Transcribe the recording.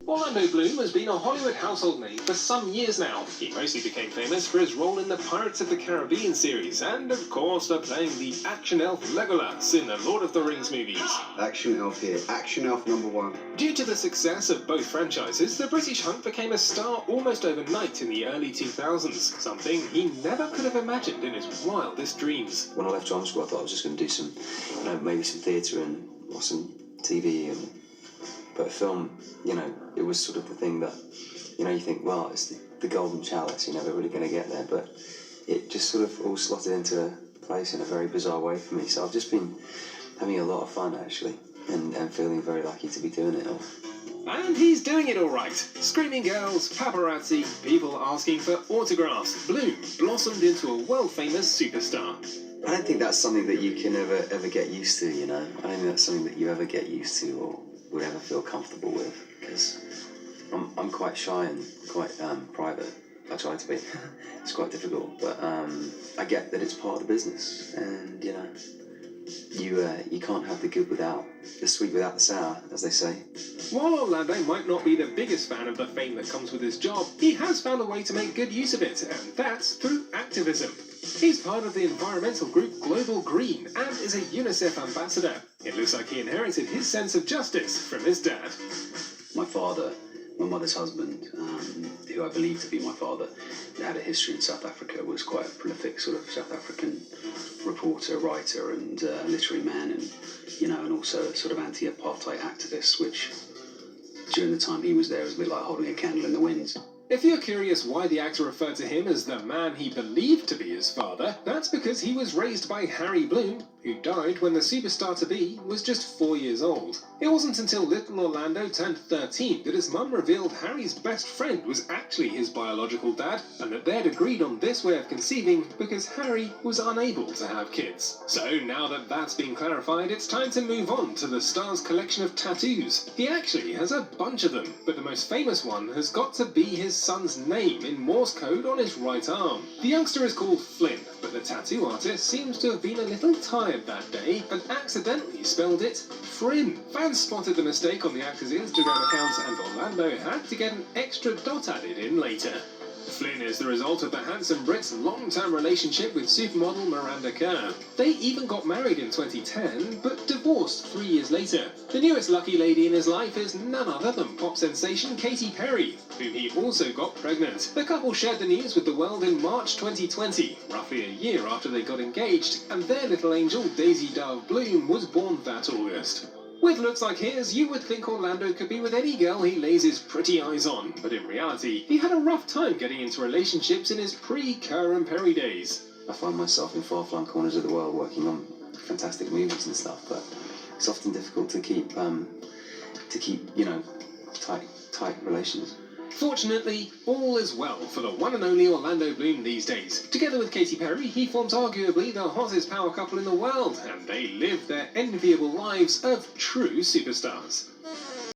Orlando Bloom has been a Hollywood household name for some years now. He mostly became famous for his role in the Pirates of the Caribbean series, and of course for playing the action elf Legolas in the Lord of the Rings movies. Action elf here, action elf #1. Due to the success of both franchises, the British hunk became a star almost overnight in the early 2000s, something he never could have imagined in his wildest dreams. When I left drama school, I thought I was just going to do some, maybe some theatre and or some TV but film, it was sort of the thing that, you think, well, it's the golden chalice, you're never really going to get there, but it just sort of all slotted into place in a very bizarre way for me. So I've just been having a lot of fun, actually, and feeling very lucky to be doing it all. And he's doing it all right. Screaming girls, paparazzi, people asking for autographs. Bloom blossomed into a world-famous superstar. I don't think that's something that you can ever get used to, I don't think that's something that you ever get used to or would ever feel comfortable with, because I'm quite shy and quite private. I try to be. It's quite difficult, but I get that it's part of the business, and you can't have the good without the sweet without the sour, as they say. While Orlando might not be the biggest fan of the fame that comes with his job, he has found a way to make good use of it, and that's through activism. He's part of the environmental group Global Green and is a UNICEF ambassador. It looks like he inherited his sense of justice from his dad. My father, my mother's husband, who I believe to be my father, had a history in South Africa, was quite a prolific sort of South African reporter, writer and literary man, and also a sort of anti-apartheid activist, which during the time he was there was a bit like holding a candle in the wind. If you're curious why the actor referred to him as the man he believed to be his father, that's because he was raised by Harry Bloom, who died when the superstar-to-be was just 4 years old. It wasn't until little Orlando turned 13 that his mum revealed Harry's best friend was actually his biological dad, and that they'd agreed on this way of conceiving because Harry was unable to have kids. So now that that's been clarified, it's time to move on to the star's collection of tattoos. He actually has a bunch of them, but the most famous one has got to be his son's name in Morse code on his right arm. The youngster is called Flynn, but the tattoo artist seems to have been a little tired that day and accidentally spelled it Fryn. Fans spotted the mistake on the actor's Instagram account, and Orlando had to get an extra dot added in later. Flynn is the result of the handsome Brit's long-term relationship with supermodel Miranda Kerr. They even got married in 2010, but divorced 3 years later. The newest lucky lady in his life is none other than pop sensation Katy Perry, whom he also got pregnant. The couple shared the news with the world in March 2020, roughly a year after they got engaged, and their little angel Daisy Dove Bloom was born that August. With looks like his, you would think Orlando could be with any girl he lays his pretty eyes on, but in reality, he had a rough time getting into relationships in his pre-Kerr and Perry days. I find myself in far-flung corners of the world working on fantastic movies and stuff, but it's often difficult to keep tight relations. Fortunately, all is well for the one and only Orlando Bloom these days. Together with Katy Perry, he forms arguably the hottest power couple in the world, and they live their enviable lives of true superstars.